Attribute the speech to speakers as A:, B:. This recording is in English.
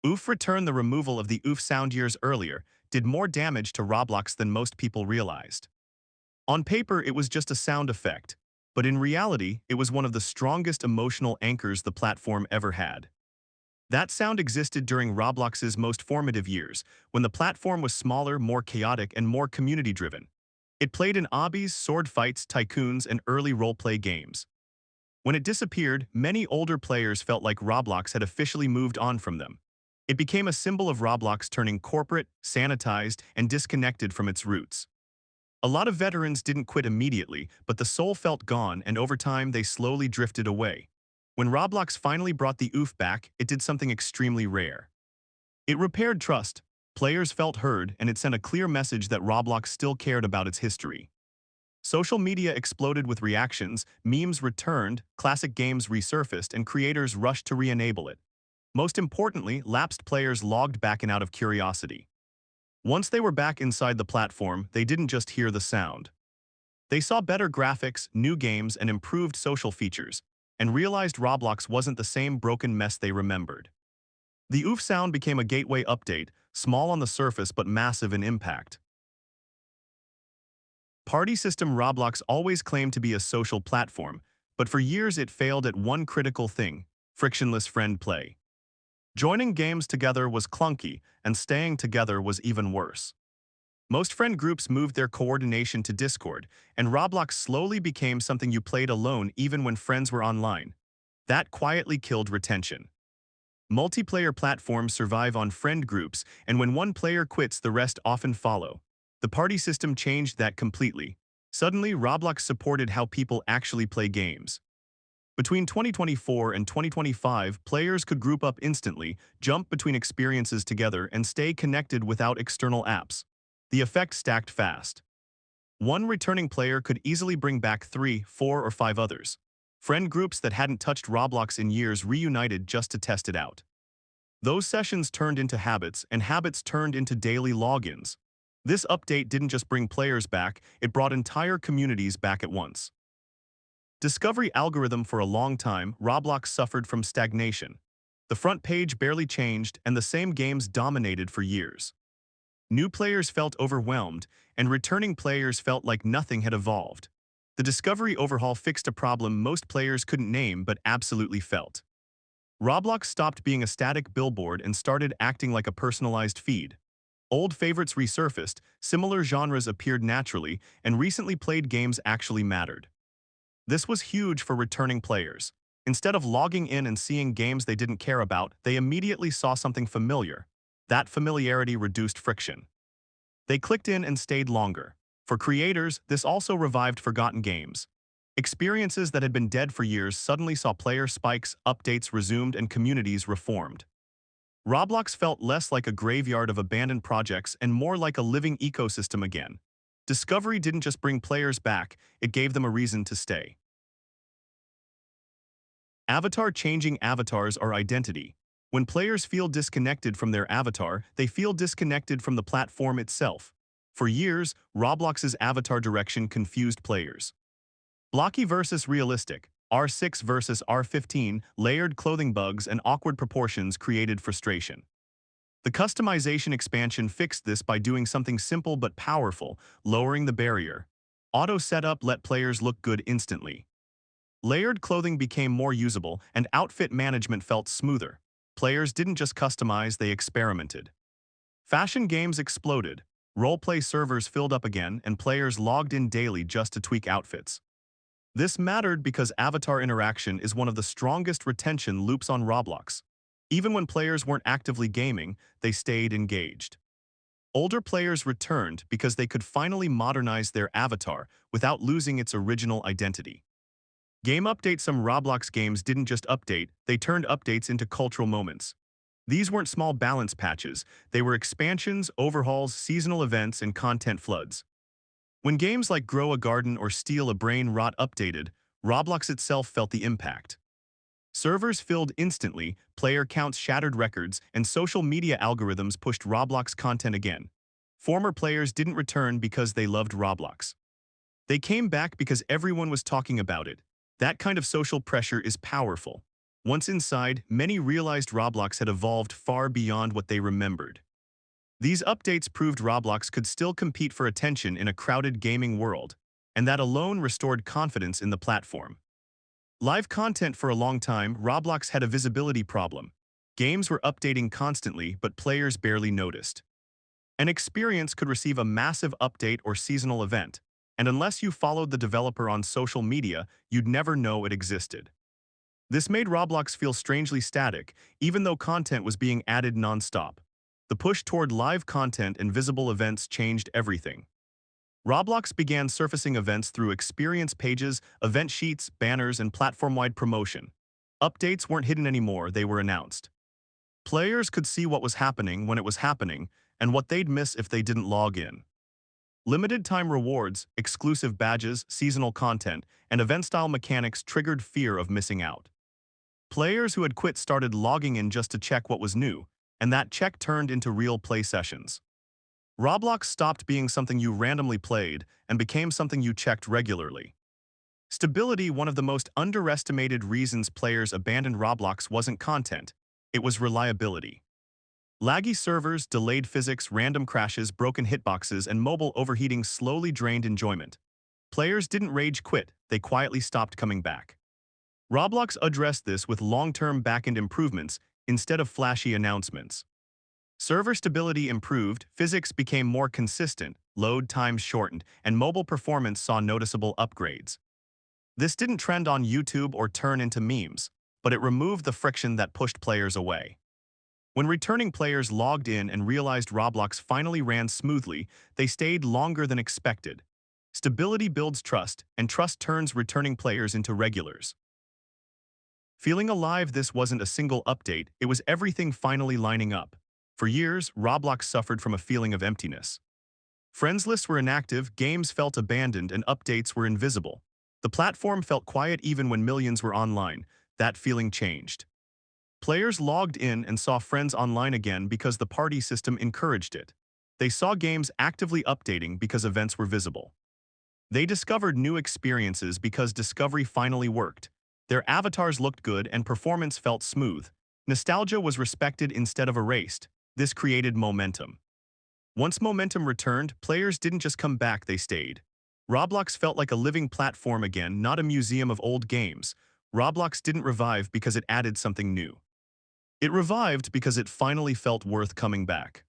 A: Oof Return. The removal of the oof sound years earlier did more damage to Roblox than most people realized. On paper, it was just a sound effect, but in reality, it was one of the strongest emotional anchors the platform ever had. That sound existed during Roblox's most formative years, when the platform was smaller, more chaotic, and more community-driven. It played in obbies, sword fights, tycoons, and early roleplay games. When it disappeared, many older players felt like Roblox had officially moved on from them. It became a symbol of Roblox turning corporate, sanitized, and disconnected from its roots. A lot of veterans didn't quit immediately, but the soul felt gone, and over time they slowly drifted away. When Roblox finally brought the oof back, it did something extremely rare. It repaired trust, players felt heard, and it sent a clear message that Roblox still cared about its history. Social media exploded with reactions, memes returned, classic games resurfaced, and creators rushed to re-enable it. Most importantly, lapsed players logged back in out of curiosity. Once they were back inside the platform, they didn't just hear the sound. They saw better graphics, new games, and improved social features, and realized Roblox wasn't the same broken mess they remembered. The oof sound became a gateway update, small on the surface but massive in impact. Party system. Roblox always claimed to be a social platform, but for years it failed at one critical thing: frictionless friend play. Joining games together was clunky, and staying together was even worse. Most friend groups moved their coordination to Discord, and Roblox slowly became something you played alone even when friends were online. That quietly killed retention. Multiplayer platforms survive on friend groups, and when one player quits, the rest often follow. The party system changed that completely. Suddenly, Roblox supported how people actually play games. Between 2024 and 2025, players could group up instantly, jump between experiences together, and stay connected without external apps. The effect stacked fast. One returning player could easily bring back 3, 4, or 5 others. Friend groups that hadn't touched Roblox in years reunited just to test it out. Those sessions turned into habits, and habits turned into daily logins. This update didn't just bring players back, it brought entire communities back at once. Discovery algorithm. For a long time, Roblox suffered from stagnation. The front page barely changed, and the same games dominated for years. New players felt overwhelmed, and returning players felt like nothing had evolved. The Discovery overhaul fixed a problem most players couldn't name but absolutely felt. Roblox stopped being a static billboard and started acting like a personalized feed. Old favorites resurfaced, similar genres appeared naturally, and recently played games actually mattered. This was huge for returning players. Instead of logging in and seeing games they didn't care about, they immediately saw something familiar. That familiarity reduced friction. They clicked in and stayed longer. For creators, this also revived forgotten games. Experiences that had been dead for years suddenly saw player spikes, updates resumed, and communities reformed. Roblox felt less like a graveyard of abandoned projects and more like a living ecosystem again. Discovery didn't just bring players back, it gave them a reason to stay. Avatar. Changing avatars are identity. When players feel disconnected from their avatar, they feel disconnected from the platform itself. For years, Roblox's avatar direction confused players. Blocky versus realistic, R6 versus R15, layered clothing bugs and awkward proportions created frustration. The customization expansion fixed this by doing something simple but powerful, lowering the barrier. Auto setup let players look good instantly. Layered clothing became more usable, and outfit management felt smoother. Players didn't just customize, they experimented. Fashion games exploded. Roleplay servers filled up again, and players logged in daily just to tweak outfits. This mattered because avatar interaction is one of the strongest retention loops on Roblox. Even when players weren't actively gaming, they stayed engaged. Older players returned because they could finally modernize their avatar without losing its original identity. Game updates. Some Roblox games didn't just update, they turned updates into cultural moments. These weren't small balance patches, they were expansions, overhauls, seasonal events, and content floods. When games like Grow a Garden or Steal a Brain Rot updated, Roblox itself felt the impact. Servers filled instantly, player counts shattered records, and social media algorithms pushed Roblox content again. Former players didn't return because they loved Roblox. They came back because everyone was talking about it. That kind of social pressure is powerful. Once inside, many realized Roblox had evolved far beyond what they remembered. These updates proved Roblox could still compete for attention in a crowded gaming world, and that alone restored confidence in the platform. Live content for a long time, Roblox had a visibility problem. Games were updating constantly, but players barely noticed. An experience could receive a massive update or seasonal event, and unless you followed the developer on social media, you'd never know it existed. This made Roblox feel strangely static, even though content was being added non-stop. The push toward live content and visible events changed everything. Roblox began surfacing events through experience pages, event sheets, banners, and platform-wide promotion. Updates weren't hidden anymore, they were announced. Players could see what was happening when it was happening, and what they'd miss if they didn't log in. Limited-time rewards, exclusive badges, seasonal content, and event-style mechanics triggered fear of missing out. Players who had quit started logging in just to check what was new, and that check turned into real play sessions. Roblox stopped being something you randomly played and became something you checked regularly. Stability, one of the most underestimated reasons players abandoned Roblox, wasn't content, it was reliability. Laggy servers, delayed physics, random crashes, broken hitboxes, and mobile overheating slowly drained enjoyment. Players didn't rage quit, they quietly stopped coming back. Roblox addressed this with long-term backend improvements instead of flashy announcements. Server stability improved, physics became more consistent, load times shortened, and mobile performance saw noticeable upgrades. This didn't trend on YouTube or turn into memes, but it removed the friction that pushed players away. When returning players logged in and realized Roblox finally ran smoothly, they stayed longer than expected. Stability builds trust, and trust turns returning players into regulars. Feeling alive, this wasn't a single update, it was everything finally lining up. For years, Roblox suffered from a feeling of emptiness. Friends lists were inactive, games felt abandoned, and updates were invisible. The platform felt quiet even when millions were online. That feeling changed. Players logged in and saw friends online again because the party system encouraged it. They saw games actively updating because events were visible. They discovered new experiences because discovery finally worked. Their avatars looked good and performance felt smooth. Nostalgia was respected instead of erased. This created momentum. Once momentum returned, players didn't just come back, they stayed. Roblox felt like a living platform again, not a museum of old games. Roblox didn't revive because it added something new. It revived because it finally felt worth coming back.